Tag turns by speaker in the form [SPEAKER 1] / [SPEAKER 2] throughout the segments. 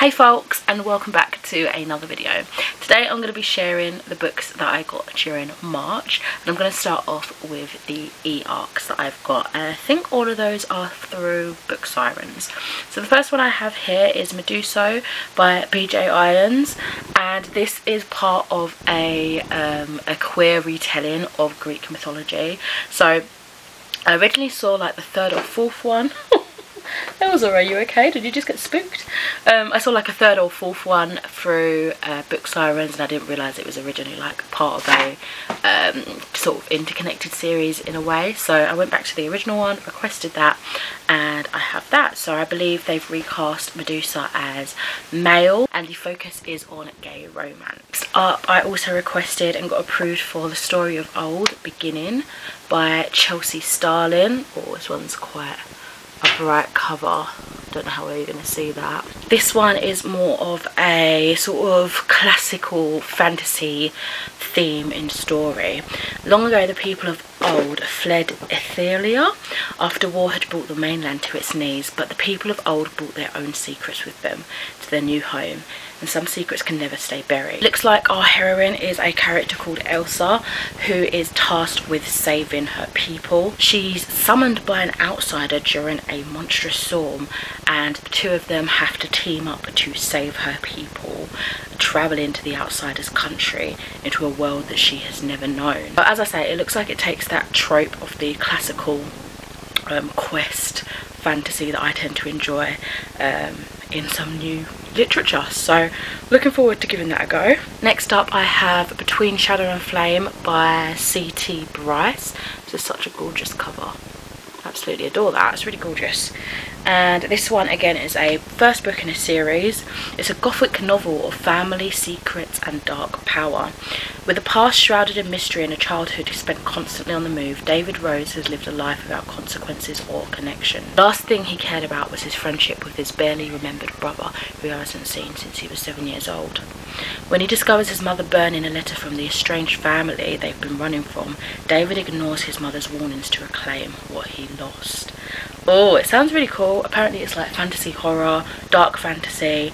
[SPEAKER 1] Hey folks, and welcome back to another video. Today I'm going to be sharing the books that I got during March, and I'm going to start off with the earcs that I've got, and I think all of those are through Book Sirens. So the first one I have here is Medusa by BJ Irons, and this is part of a queer retelling of Greek mythology. So I originally saw like the third or fourth one. Elsa, are you okay? Did you just get spooked? I saw like a third or fourth one through Book Sirens, and I didn't realise it was originally like part of a sort of interconnected series in a way. So I went back to the original one, requested that, and I have that. So I believe they've recast Medusa as male, and the focus is on gay romance. I also requested and got approved for The Story of Old Beginning by Chelsea Starling. Oh, this one's quite a bright cover. Don't know how you're going to see that. This one is more of a sort of classical fantasy theme in story. Long ago, the people of old fled Etheria after war had brought the mainland to its knees, but the people of old brought their own secrets with them to their new home, and some secrets can never stay buried. Looks like our heroine is a character called Elsa, who is tasked with saving her people. She's summoned by an outsider during a monstrous storm, and the two of them have to team up to save her people, travel into the outsider's country, into a world that she has never known. But as I say, it looks like it takes that trope of the classical quest fantasy that I tend to enjoy in some new literature, so looking forward to giving that a go. Next up I have Between Shadow and Flame by C.T. Bryce. This is such a gorgeous cover. Absolutely adore that. It's really gorgeous. And this one again is a first book in a series. It's a gothic novel of family, secrets and dark power. With a past shrouded in mystery and a childhood spent constantly on the move, David Rose has lived a life without consequences or connection. The last thing he cared about was his friendship with his barely remembered brother, who he hasn't seen since he was 7 years old. When he discovers his mother burning a letter from the estranged family they've been running from, David ignores his mother's warnings to reclaim what he lost. Oh, it sounds really cool. Apparently it's like fantasy horror, dark fantasy.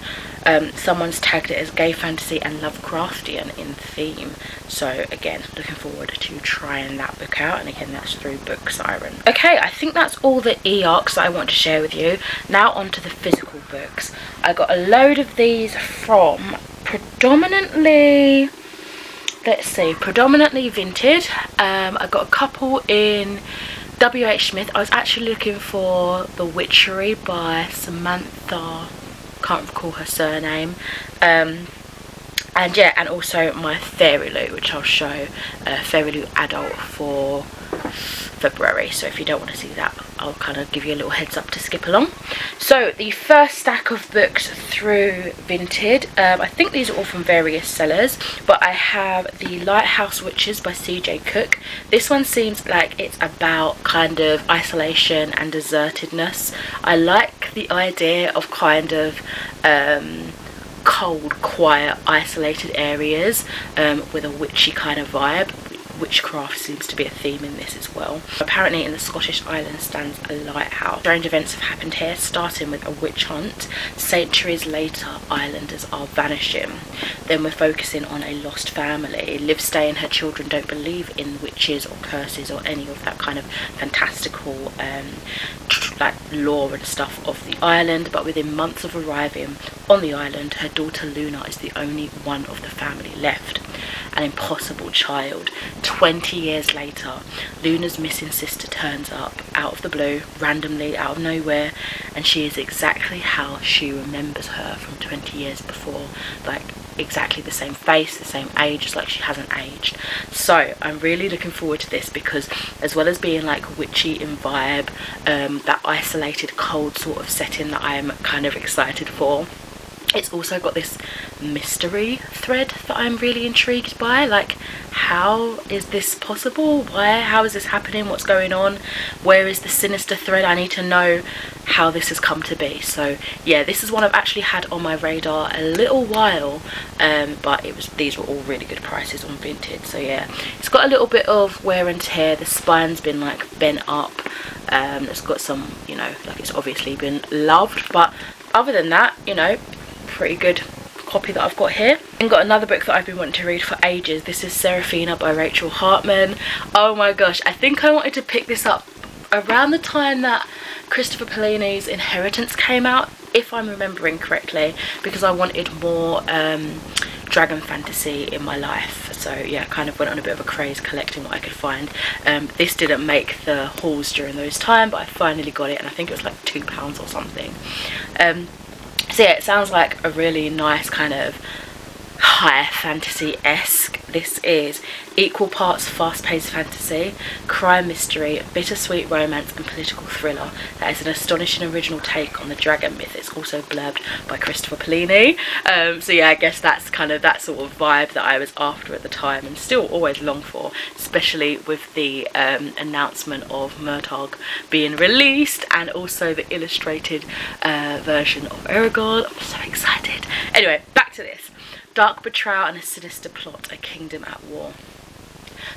[SPEAKER 1] Someone's tagged it as gay fantasy and Lovecraftian in theme. So again, looking forward to trying that book out, and again that's through Book Siren. Okay, I think that's all the earcs that I want to share with you. Now on to the physical books. I got a load of these from predominantly, let's see, predominantly Vinted. I got a couple in WHSmith. I was actually looking for The Witchery by Samantha, can't recall her surname, and yeah, and also my Fairyloots, which I'll show, Fairyloots adult for February. So if you don't want to see that, I'll kind of give you a little heads up to skip along. So the first stack of books through Vinted, I think these are all from various sellers, but I have The Lighthouse Witches by CJ Cook. This one seems like it's about kind of isolation and desertedness. I like the idea of kind of cold, quiet, isolated areas with a witchy kind of vibe. Witchcraft seems to be a theme in this as well. Apparently in the Scottish Islands stands a lighthouse. Strange events have happened here, starting with a witch hunt. Centuries later, islanders are vanishing. Then we're focusing on a lost family. Liv Stay and her children don't believe in witches or curses or any of that kind of fantastical like lore and stuff of the island, but within months of arriving on the island, her daughter Luna is the only one of the family left. An impossible child. 20 years later, Luna's missing sister turns up out of the blue, randomly, out of nowhere, and she is exactly how she remembers her from 20 years before. Like, exactly the same face, the same age, it's like she hasn't aged. So I'm really looking forward to this, because as well as being like witchy in vibe, that isolated cold sort of setting that I'm kind of excited for, it's also got this mystery thread that I'm really intrigued by. Like, how is this possible? Why? How is this happening? What's going on? Where is the sinister thread? I need to know how this has come to be. So yeah, this is one I've actually had on my radar a little while, but these were all really good prices on Vinted. So yeah, it's got a little bit of wear and tear. The spine's been like bent up. It's got some, you know, like it's obviously been loved, but other than that, you know, pretty good copy that I've got here. And got another book that I've been wanting to read for ages. This is Seraphina by Rachel Hartman. Oh my gosh, I think I wanted to pick this up around the time that Christopher Paolini's Inheritance came out, if I'm remembering correctly, because I wanted more dragon fantasy in my life. So yeah, kind of went on a bit of a craze collecting what I could find. This didn't make the hauls during those time, but I finally got it, and I think it was like £2 or something. So yeah, it sounds like a really nice kind of high fantasy-esque. This is equal parts fast-paced fantasy, crime mystery, bittersweet romance and political thriller that is an astonishing original take on the dragon myth. It's also blurbed by Christopher Paolini. So yeah, I guess that's kind of that sort of vibe that I was after at the time and still always long for, especially with the announcement of Murtagh being released and also the illustrated version of Aragorn. I'm so excited. Anyway, back to this. Dark betrayal and a sinister plot, a kingdom at war.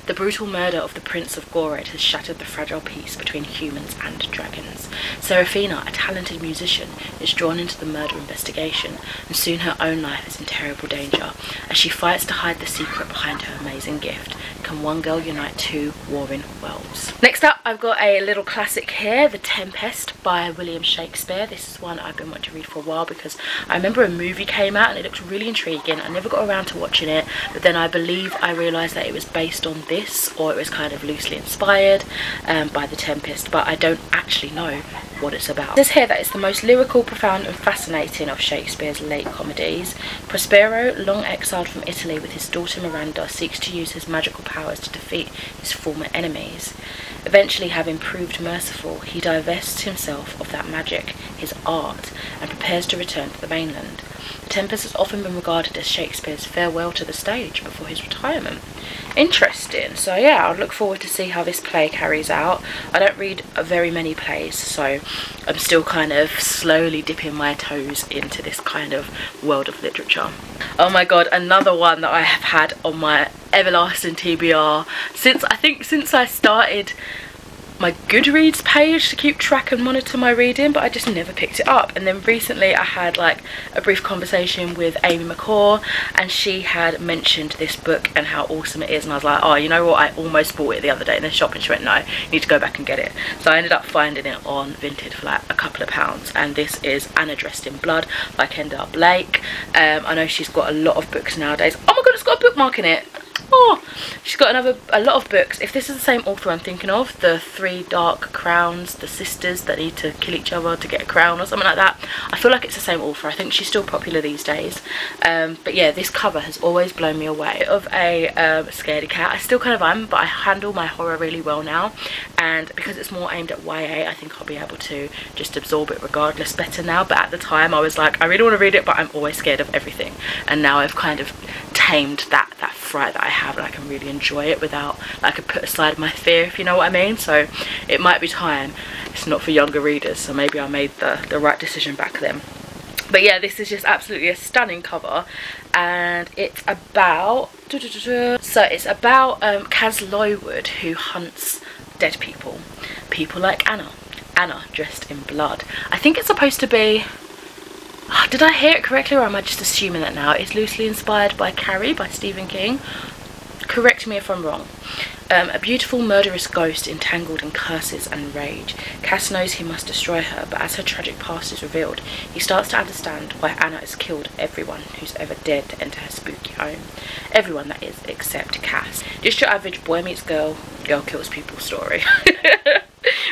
[SPEAKER 1] The brutal murder of the Prince of Gored has shattered the fragile peace between humans and dragons. Seraphina, a talented musician, is drawn into the murder investigation, and soon her own life is in terrible danger. As she fights to hide the secret behind her amazing gift, can one girl unite two warring worlds? Next up, I've got a little classic here, The Tempest by William Shakespeare. This is one I've been wanting to read for a while because I remember a movie came out and it looked really intriguing. I never got around to watching it, but then I believe I realised that it was based on this, or it was kind of loosely inspired by The Tempest, but I don't actually know what it's about. It says here that it's the most lyrical, profound and fascinating of Shakespeare's late comedies. Prospero, long exiled from Italy with his daughter Miranda, seeks to use his magical powers to defeat his former enemies. Eventually, having proved merciful, he divests himself of that magic, his art, and prepares to return to the mainland. The Tempest has often been regarded as Shakespeare's farewell to the stage before his retirement. Interesting. So yeah, I'll look forward to see how this play carries out. I don't read very many plays, so I'm still kind of slowly dipping my toes into this kind of world of literature. Oh my god, another one that I have had on my everlasting TBR since I started my Goodreads page to keep track and monitor my reading, but I just never picked it up. And then recently I had like a brief conversation with Amy McCaw, and she had mentioned this book and how awesome it is, and I was like, oh, you know what, I almost bought it the other day in the shop, and she went, no, you need to go back and get it. So I ended up finding it on Vinted for like a couple of pounds, and this is Anna Dressed in Blood by Kendall Blake. I know she's got a lot of books nowadays. Oh my god, it's got a bookmark in it. Oh, she's got a lot of books. If this is the same author I'm thinking of, the 3 Dark Crowns, the sisters that need to kill each other to get a crown or something like that, I feel like it's the same author. I think she's still popular these days. But yeah, this cover has always blown me away. Of a scaredy cat, I still kind of am, but I handle my horror really well now, and because it's more aimed at YA, I think I'll be able to just absorb it regardless better now. But at the time I was like, I really want to read it, but I'm always scared of everything, and now I've kind of tamed that fright that I have, and I can really enjoy it without, I could put aside my fear, if you know what I mean. So it might be time. It's not for younger readers, so maybe I made the right decision back then. But yeah, this is just absolutely a stunning cover, and it's about Kaz Lowood, who hunts dead people like Anna dressed in blood. I think it's supposed to be, did I hear it correctly, or am I just assuming that now? It's loosely inspired by Carrie by Stephen King. Correct me if I'm wrong. A beautiful murderous ghost entangled in curses and rage. Cass knows he must destroy her, but as her tragic past is revealed, he starts to understand why Anna has killed everyone who's ever dared to enter her spooky home. Everyone, that is, except Cass. Just your average boy meets girl, girl kills people story.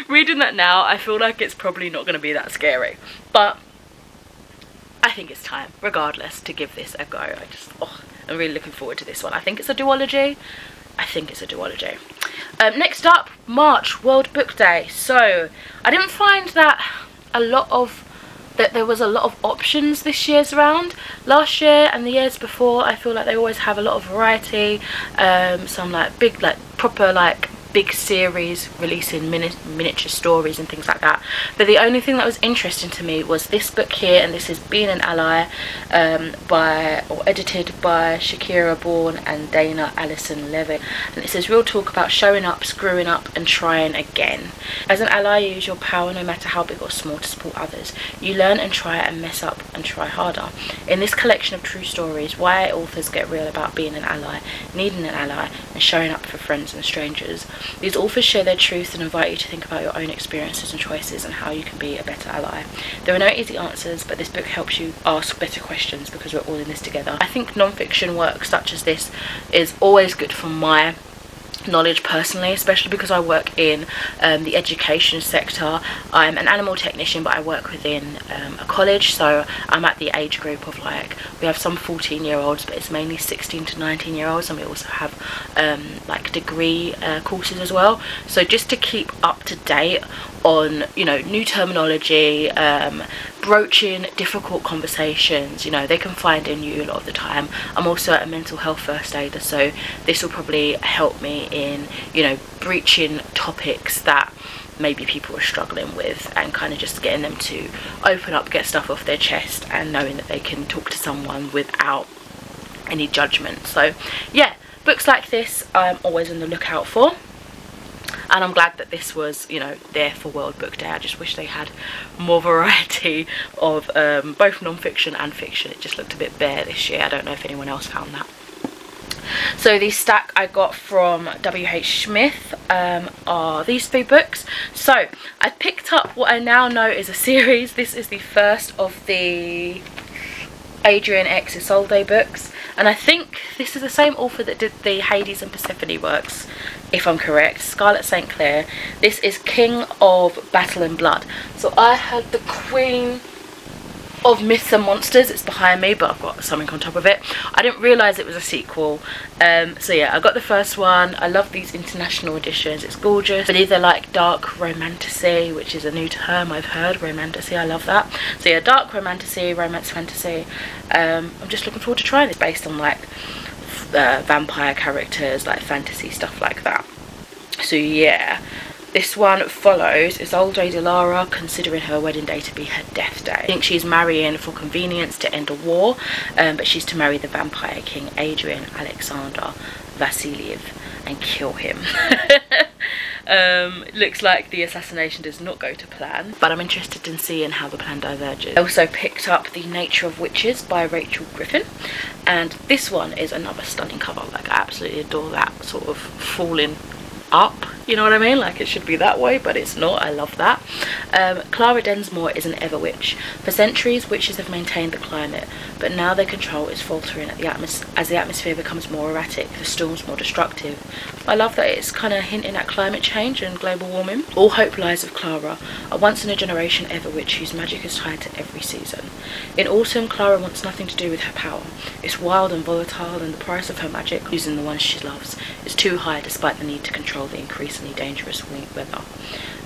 [SPEAKER 1] Reading that now, I feel like it's probably not going to be that scary, but I think it's time, regardless, to give this a go. I'm really looking forward to this one. I think it's a duology. Next up, March, World Book Day. So I didn't find that there was a lot of options this year's round. Last year and the years before, I feel like they always have a lot of variety. Some like big, like proper like big series releasing miniature stories and things like that. But the only thing that was interesting to me was this book here, and this is Being an Ally, edited by Shakira Bourne and Dana Allison Levitt, and it says real talk about showing up, screwing up and trying again. As an ally, you use your power no matter how big or small to support others. You learn and try and mess up and try harder. In this collection of true stories, YA authors get real about being an ally, needing an ally and showing up for friends and strangers. These authors share their truth and invite you to think about your own experiences and choices and how you can be a better ally. There are no easy answers, but this book helps you ask better questions because we're all in this together. I think non-fiction work such as this is always good for my knowledge personally, especially because I work in the education sector. I'm an animal technician, but I work within a college, so I'm at the age group of, like, we have some 14-year-olds, but it's mainly 16 to 19-year-olds, and we also have like degree courses as well. So just to keep up to date on, you know, new terminology, broaching difficult conversations, you know, they can find in you a lot of the time. I'm also a mental health first aider, so this will probably help me in, you know, breaching topics that maybe people are struggling with, and kind of just getting them to open up, get stuff off their chest, and knowing that they can talk to someone without any judgment. So yeah, books like this I'm always on the lookout for. And I'm glad that this was, you know, there for World Book Day. I just wish they had more variety of both non-fiction and fiction. It just looked a bit bare this year. I don't know if anyone else found that. So the stack I got from WHSmith are these 3 books. So I picked up what I now know is a series. This is the first of the Adrian X Isolde books, and I think this is the same author that did the Hades and Persephone works, if I'm correct. Scarlett St. Clair. This is King of Battle and Blood. So I had the Queen of Myths and Monsters. It's behind me, but I've got something on top of it. I didn't realise it was a sequel. So yeah, I got the first one. I love these international editions. It's gorgeous. I believe they're like dark romantasy, which is a new term I've heard. Romantasy, I love that. So yeah, dark romantasy, romance fantasy. I'm just looking forward to trying it, based on like vampire characters, like fantasy stuff like that. So yeah, this one follows Isolde de Lara considering her wedding day to be her death day. I think she's marrying for convenience to end a war, but she's to marry the vampire king Adrian Alexander Vasiliev and kill him. Looks like the assassination does not go to plan, but I'm interested in seeing how the plan diverges. I also picked up The Nature of Witches by Rachel Griffin, and this one is another stunning cover. Like, I absolutely adore that sort of falling up, you know what I mean? Like, it should be that way, but it's not. I love that. Clara Densmore is an ever witch. For centuries, witches have maintained the climate, but now their control is faltering as the atmosphere becomes more erratic, the storms more destructive. I love that it's kind of hinting at climate change and global warming. All hope lies with Clara, a once-in-a-generation ever witch whose magic is tied to every season. In autumn, Clara wants nothing to do with her power. It's wild and volatile, and the price of her magic, losing the ones she loves, is too high despite the need to control the increasingly dangerous weather.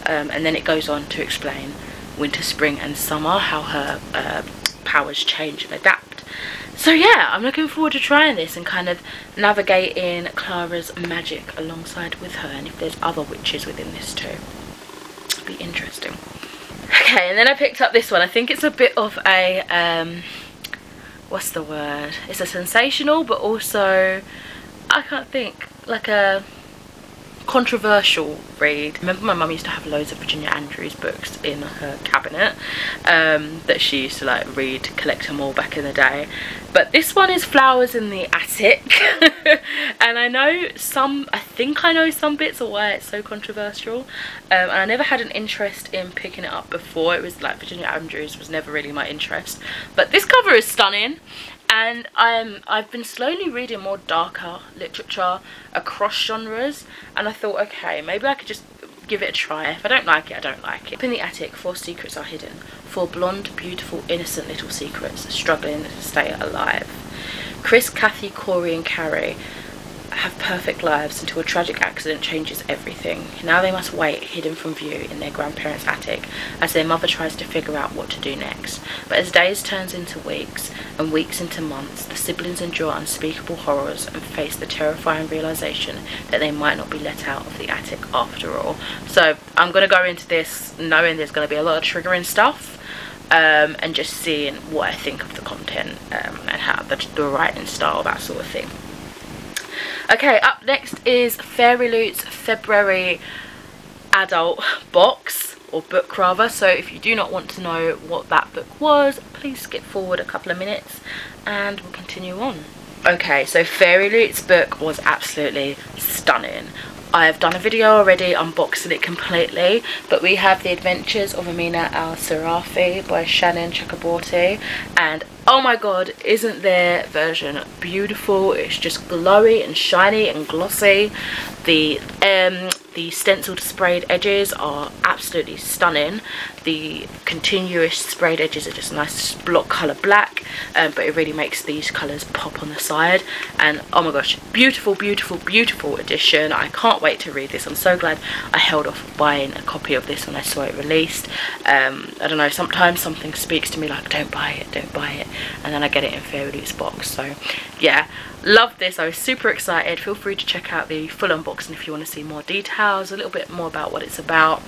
[SPEAKER 1] And then it goes on to explain winter, spring and summer, how her powers change and adapt. So yeah, I'm looking forward to trying this and kind of navigating Clara's magic alongside with her, and if there's other witches within this too. It'll be interesting. Okay, and then I picked up this one. I think it's a bit of a what's the word? It's a sensational, but also, I can't think, like a controversial read. I remember my mum used to have loads of Virginia Andrews books in her cabinet that she used to like read, collect them all back in the day. But this one is Flowers in the Attic. And I think I know some bits of why it's so controversial. And I never had an interest in picking it up before. It was like Virginia Andrews was never really my interest. But this cover is stunning. And I've been slowly reading more darker literature across genres, and I thought, okay, maybe I could just give it a try. If I don't like it, I don't like it. Up in the attic, 4 secrets are hidden. 4 blonde, beautiful, innocent little secrets struggling to stay alive. Chris, Kathy, Corey and Carrie have perfect lives until a tragic accident changes everything. Now they must wait, hidden from view in their grandparents' attic, as their mother tries to figure out what to do next. But as days turns into weeks, and weeks into months, the siblings endure unspeakable horrors and face the terrifying realization that they might not be let out of the attic after all. So I'm going to go into this knowing there's going to be a lot of triggering stuff. And just seeing what I think of the content and how the writing style, that sort of thing. Okay, up next is Fairyloots February adult box, or book rather. So if you do not want to know what that book was, please skip forward a couple of minutes and we'll continue on. Okay, so Fairyloots book was absolutely stunning. I've done a video already unboxing it completely, but we have The Adventures of Amina Al-Serafi by Shannon Chakraborty, and oh my god, isn't their version beautiful? It's just glowy and shiny and glossy. The stenciled sprayed edges are absolutely stunning. The continuous sprayed edges are just a nice block colour black, but it really makes these colours pop on the side. And oh my gosh, beautiful, beautiful, beautiful edition. I can't wait to read this. I'm so glad I held off buying a copy of this when I saw it released. I don't know, sometimes something speaks to me like, don't buy it, don't buy it, and then I get it in Fairyloots box. So yeah, love this. I was super excited. Feel free to check out the full unboxing if you want to see more details, a little bit more about what it's about,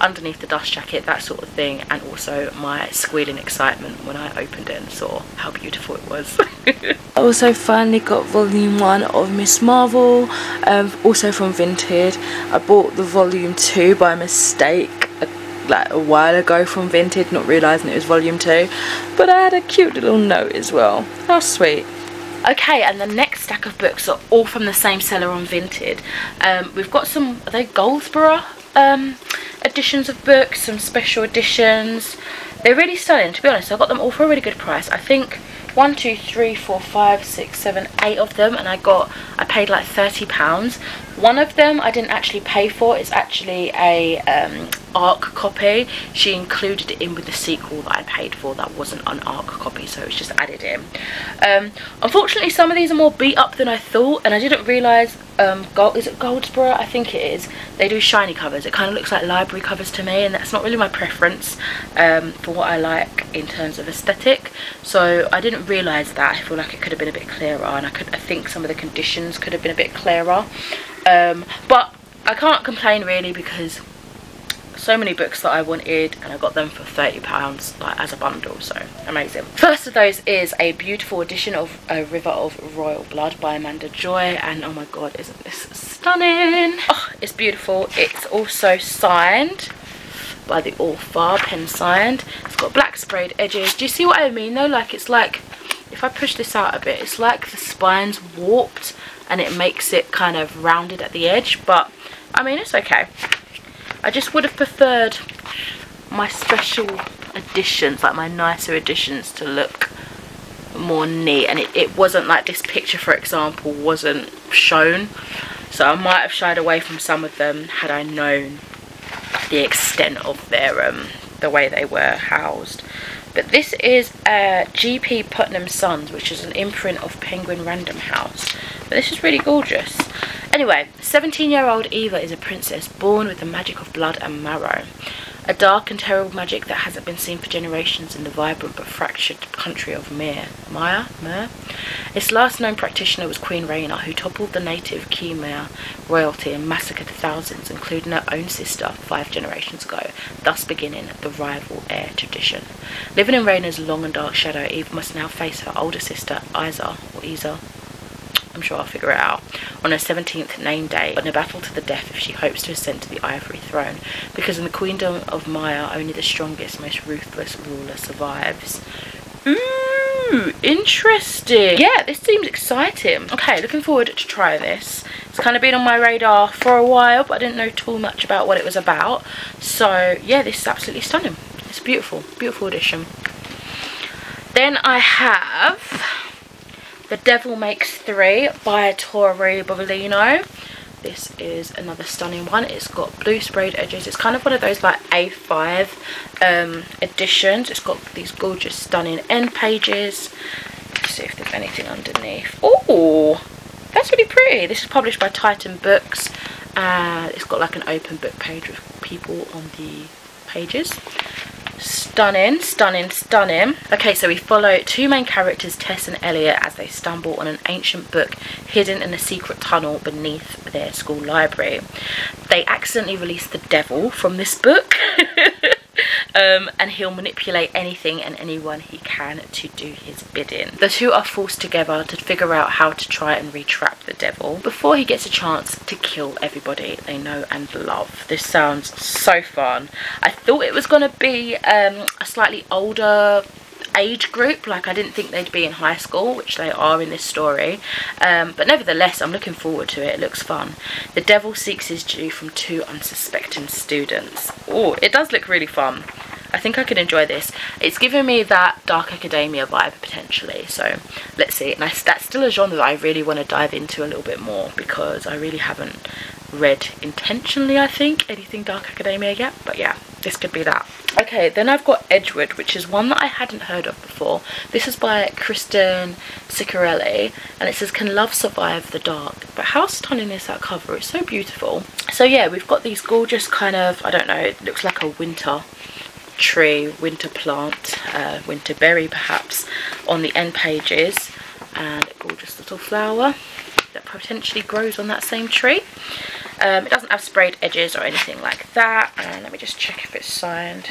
[SPEAKER 1] underneath the dust jacket, that sort of thing, and also my squealing excitement when I opened it and saw how beautiful it was. I also finally got volume 1 of Miss Marvel, also from Vinted. I bought the volume 2 by mistake like a while ago from Vinted, not realising it was volume 2, but I had a cute little note as well. How sweet. Okay, and the next stack of books are all from the same seller on Vinted. We've got some, are they Goldsboro editions of books, some special editions. They're really stunning, to be honest. I got them all for a really good price. I think 1, 2, 3, 4, 5, 6, 7, 8 of them, and I paid like £30. One of them I didn't actually pay for. It's actually a ARC copy. She included it in with the sequel that I paid for. That wasn't an ARC copy, so it's just added in. Unfortunately, some of these are more beat up than I thought, and I didn't realise. Is it Goldsboro? I think it is. They do shiny covers. It kind of looks like library covers to me, and that's not really my preference for what I like in terms of aesthetic. So I didn't realise that. I feel like it could have been a bit clearer, and I think some of the conditions could have been a bit clearer. But I can't complain really, because so many books that I wanted and I got them for £30 like as a bundle, so amazing. First of those is a beautiful edition of A River of Royal Blood by Amanda Joy, and oh my god, isn't this stunning? Oh, it's beautiful. It's also signed by the author, pen signed. It's got black sprayed edges. Do you see what I mean though? Like, it's like, if I push this out a bit, it's like the spine's warped and it makes it kind of rounded at the edge, but I mean, it's okay. I just would have preferred my special editions, like my nicer editions, to look more neat, and it wasn't like this picture, for example, wasn't shown, so I might have shied away from some of them had I known the extent of their the way they were housed. But this is G.P. Putnam's Sons, which is an imprint of Penguin Random House. But this is really gorgeous. Anyway, 17-year-old Eva is a princess born with the magic of blood and marrow. A dark and terrible magic that hasn't been seen for generations in the vibrant but fractured country of Myr. Its last known practitioner was Queen Rhaena, who toppled the native Khmer royalty and massacred thousands, including her own sister 5 generations ago, thus beginning the rival heir tradition. Living in Rhaena's long and dark shadow, Eve must now face her older sister, Isa, I'm sure I'll figure it out, on her 17th name day, in a battle to the death if she hopes to ascend to the Ivory Throne, because in the Queendom of Maya, only the strongest, most ruthless ruler survives. Ooh, interesting. Yeah, this seems exciting. Okay, looking forward to trying this. It's kind of been on my radar for a while, but I didn't know too much about what it was about. So yeah, this is absolutely stunning. It's beautiful, beautiful edition. Then I have The Devil Makes 3 by Tori Bovalino. This is another stunning one. It's got blue sprayed edges. It's kind of one of those like A5 editions. It's got these gorgeous stunning end pages. Let's see if there's anything underneath. Oh, that's really pretty. This is published by Titan Books, and it's got like an open book page with people on the pages. Stunning, stunning, stunning. Okay, so we follow two main characters, Tess and Elliot, as they stumble on an ancient book hidden in a secret tunnel beneath their school library. They accidentally release the devil from this book. And he'll manipulate anything and anyone he can to do his bidding. The two are forced together to figure out how to try and re-trap the devil before he gets a chance to kill everybody they know and love. This sounds so fun. I thought it was going to be a slightly older age group, like I didn't think they'd be in high school, which they are in this story, but nevertheless I'm looking forward to it. It looks fun. The devil seeks his due from two unsuspecting students. Oh, it does look really fun. I think I could enjoy this. It's giving me that dark academia vibe potentially, so let's see. And that's still a genre that I really want to dive into a little bit more, because I really haven't read intentionally, I think, anything dark academia yet. But yeah, this could be that. Okay, then I've got Edgewood, which is one that I hadn't heard of before. This is by Kristen Ciccarelli, and it says, "Can love survive the dark?" But how stunning is that cover? It's so beautiful. So yeah, we've got these gorgeous kind of, I don't know, it looks like a winter tree, winter plant, winter berry perhaps, on the end pages, and a gorgeous little flower that potentially grows on that same tree. It doesn't have sprayed edges or anything like that, and let me just check if it's signed.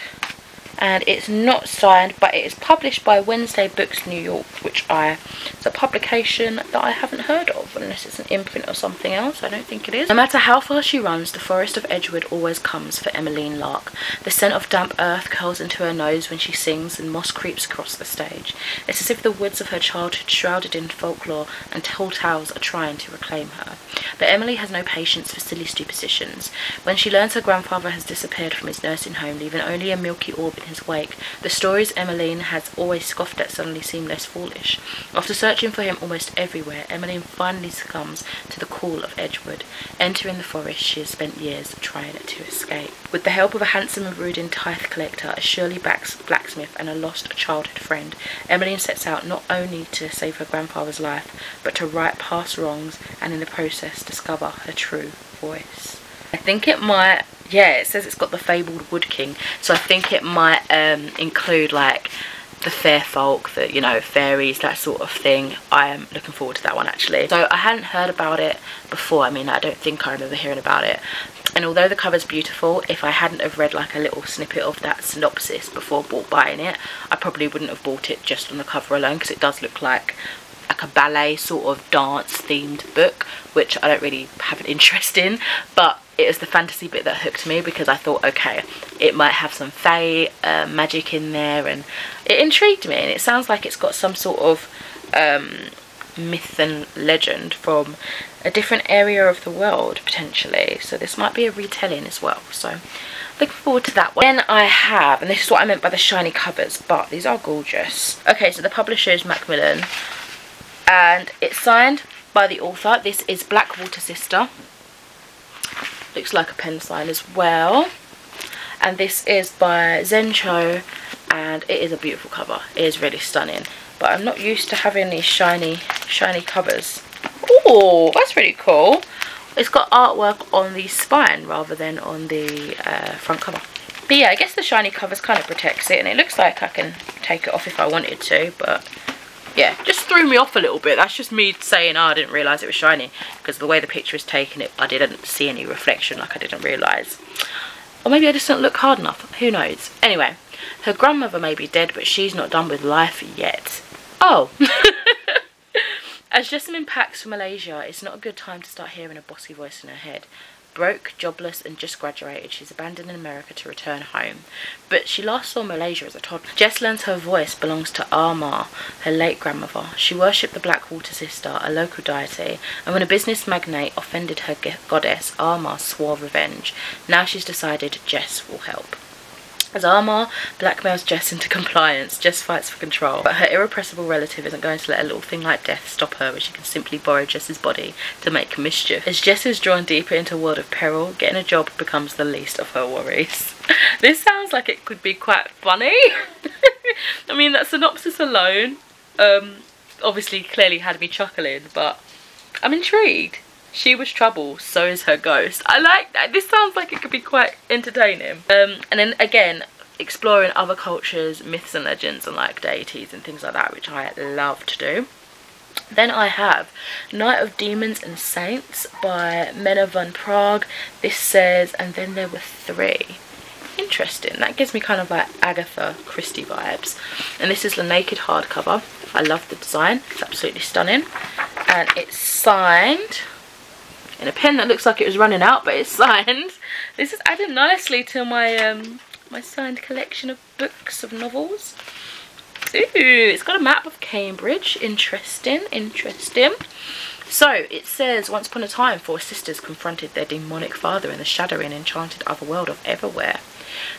[SPEAKER 1] And it's not signed, but it is published by Wednesday Books New York, which it's a publication that I haven't heard of, unless it's an imprint or something else. I don't think it is. No matter how far she runs, the forest of Edgewood always comes for Emmeline Lark. The scent of damp earth curls into her nose when she sings, and moss creeps across the stage. It's as if the woods of her childhood, shrouded in folklore and tall tales, are trying to reclaim her. But Emily has no patience for silly superstitions. When she learns her grandfather has disappeared from his nursing home, leaving only a milky orb in his wake, the stories Emmeline has always scoffed at suddenly seem less foolish. After searching for him almost everywhere, Emmeline finally succumbs to the call of Edgewood. Entering the forest she has spent years trying to escape. With the help of a handsome and brooding tithe collector, a surly blacksmith, and a lost childhood friend, Emmeline sets out not only to save her grandfather's life, but to right past wrongs and in the process discover her true voice. I think it might, yeah, it says it's got the fabled Wood King, so I think it might include like the fair folk, the, you know, fairies, that sort of thing. I am looking forward to that one actually. So I hadn't heard about it before. I mean, I don't think I remember hearing about it. And although the cover's beautiful, if I hadn't have read like a little snippet of that synopsis before buying it, I probably wouldn't have bought it just on the cover alone, because it does look like a ballet sort of dance themed book, which I don't really have an interest in. But it was the fantasy bit that hooked me, because I thought, okay, it might have some fae magic in there, and it intrigued me. And it sounds like it's got some sort of myth and legend from a different area of the world potentially, so this might be a retelling as well, so looking forward to that one. Then I have, and this is what I meant by the shiny covers, but these are gorgeous. Okay, so the publisher is Macmillan, and it's signed by the author. This is Blackwater Sister. Looks like a pen sign as well. And this is by Zencho, and it is a beautiful cover. It is really stunning, but I'm not used to having these shiny covers. Oh, that's really cool. It's got artwork on the spine rather than on the front cover. But yeah, I guess the shiny covers kind of protects it, and it looks like I can take it off if I wanted to, but yeah, just threw me off a little bit. That's just me saying, oh, I didn't realise it was shiny, because the way the picture is taken, I didn't see any reflection, like I didn't realise. Or maybe I just didn't look hard enough, who knows. Anyway, her grandmother may be dead, but she's not done with life yet. Oh. As Jessamine packs for Malaysia, it's not a good time to start hearing a bossy voice in her head. Broke, jobless, and just graduated, she's abandoned America to return home. But she last saw Malaysia as a toddler. Jess learns her voice belongs to Arma, her late grandmother. She worshipped the Blackwater Sister, a local deity, and when a business magnate offended her goddess, Arma swore revenge. Now she's decided Jess will help. As Arma blackmails Jess into compliance, Jess fights for control, but her irrepressible relative isn't going to let a little thing like death stop her, where she can simply borrow Jess's body to make mischief. As Jess is drawn deeper into a world of peril, getting a job becomes the least of her worries. This sounds like it could be quite funny. I mean, that synopsis alone obviously clearly had me chuckling, but I'm intrigued. She was trouble, so is her ghost. I like that. This sounds like it could be quite entertaining. And then again, exploring other cultures, myths and legends, and like deities and things like that, which I love to do. Then I have Night of Demons and Saints by Mena van Prague. This says, and then there were 3. Interesting. That gives me kind of like Agatha Christie vibes. And this is the naked hardcover. I love the design. It's absolutely stunning. And it's signed in a pen that looks like it was running out, but it's signed. This is added nicely to my my signed collection of books, of novels. Ooh, it's got a map of Cambridge. Interesting, interesting. So it says, once upon a time 4 sisters confronted their demonic father in the shadowy and enchanted otherworld of Everywhere.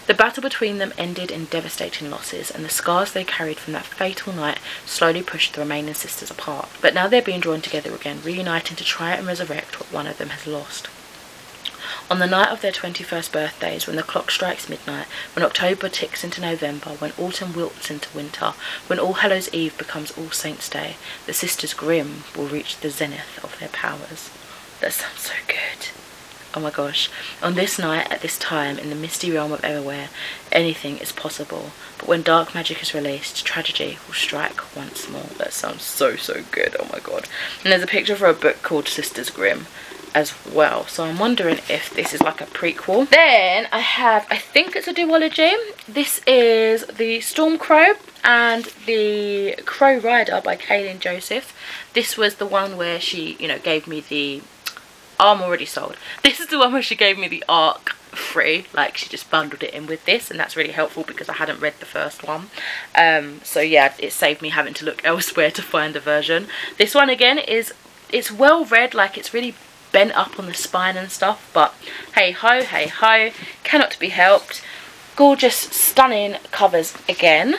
[SPEAKER 1] The battle between them ended in devastating losses, and the scars they carried from that fatal night slowly pushed the remaining sisters apart. But now they're being drawn together again, reuniting to try and resurrect what one of them has lost. On the night of their 21st birthdays, when the clock strikes midnight, when October ticks into November, when autumn wilts into winter, when All Hallows Eve becomes All Saints' Day, the Sisters Grimm will reach the zenith of their powers. That sounds so good. Oh my gosh. On this night, at this time, in the misty realm of Everywhere, anything is possible. But when dark magic is released, tragedy will strike once more. That sounds so, so good. Oh my god. And there's a picture for a book called Sisters Grimm as well. So I'm wondering if this is like a prequel. Then I have, I think it's a duology. This is the Storm Crow and the Crow Rider by Kaylin Joseph. This was the one where she, you know, gave me the... I'm already sold. This is the one where she gave me the arc free, like she just bundled it in with this, and that's really helpful because I hadn't read the first one. So yeah, it saved me having to look elsewhere to find a version. This one again is, it's well read, like it's really bent up on the spine and stuff, but hey ho, cannot be helped. Gorgeous, stunning covers again.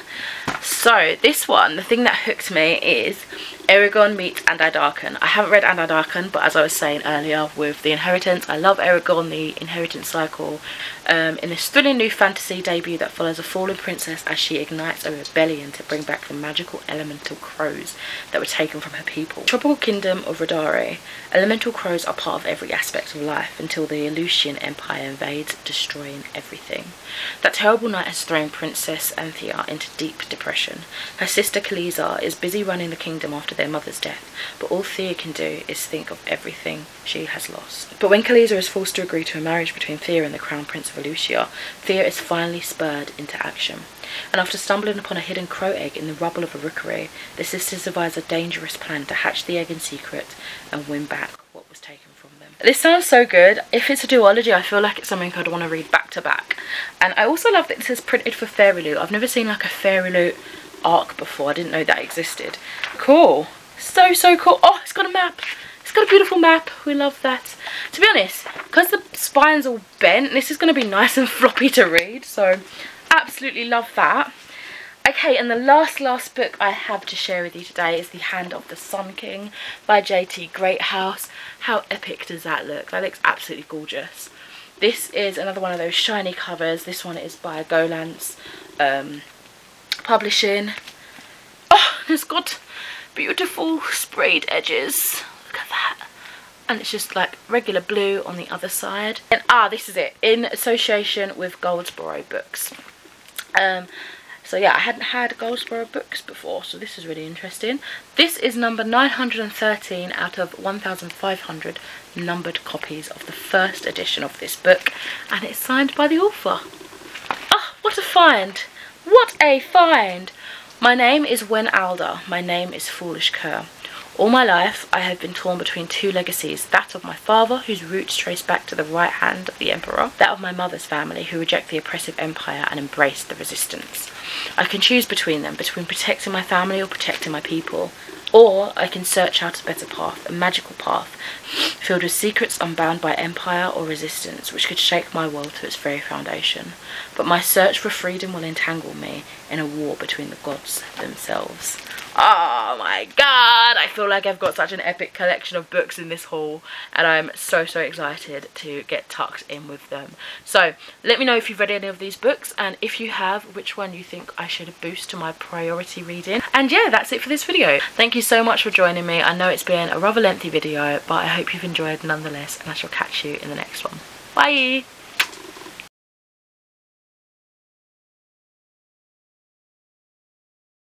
[SPEAKER 1] So this one, the thing that hooked me is Eragon meets Andai Darken. I haven't read Andai Darken, but as I was saying earlier with The Inheritance, I love Eragon, the Inheritance cycle. In this thrilling new fantasy debut that follows a fallen princess as she ignites a rebellion to bring back the magical elemental crows that were taken from her people. Tropical kingdom of Rodari, elemental crows are part of every aspect of life until the Aleutian Empire invades, destroying everything. That terrible night has thrown Princess Anthea into deep depression. Her sister Khaleesi is busy running the kingdom after their mother's death, but all Thea can do is think of everything she has lost. But when Khaleesi is forced to agree to a marriage between Thea and the Crown Prince of Aleutian, Thea is finally spurred into action. And after stumbling upon a hidden crow egg in the rubble of a rookery, the sisters devise a dangerous plan to hatch the egg in secret and win back what was taken from them. This sounds so good. If it's a duology, I feel like it's something I'd want to read back to back. And I also love that this is printed for Fairyloots. I've never seen like a Fairyloots arc before. I didn't know that existed. Cool. So, so cool. Oh, it's got a map. It's got a beautiful map. We love that. To be honest, because the spine's all bent, this is going to be nice and floppy to read. So, absolutely love that. Okay, and the last book I have to share with you today is The Hand of the Sun King by J.T. Greathouse. How epic does that look? That looks absolutely gorgeous. This is another one of those shiny covers. This one is by Golance Publishing. Oh, it's got beautiful sprayed edges. Look at that. And it's just like regular blue on the other side. And this is it, in association with Goldsboro books. So yeah, I hadn't had Goldsboro books before, so this is really interesting. This is number 913 out of 1,500 numbered copies of the first edition of this book, and it's signed by the author. Oh, what a find! What a find! My name is Wen Alda. My name is Foolish Cur. All my life, I have been torn between 2 legacies, that of my father, whose roots trace back to the right hand of the Emperor, that of my mother's family, who reject the oppressive empire and embrace the resistance. I can choose between them, between protecting my family or protecting my people. Or I can search out a better path, a magical path, filled with secrets unbound by empire or resistance, which could shake my world to its very foundation. But my search for freedom will entangle me in a war between the gods themselves. Oh my god, I feel like I've got such an epic collection of books in this haul, and I'm so excited to get tucked in with them. So let me know if you've read any of these books, and if you have, which one you think I should boost to my priority reading. And yeah, that's it for this video. Thank you you so much for joining me. I know it's been a rather lengthy video, but I hope you've enjoyed nonetheless, and I shall catch you in the next one. Bye!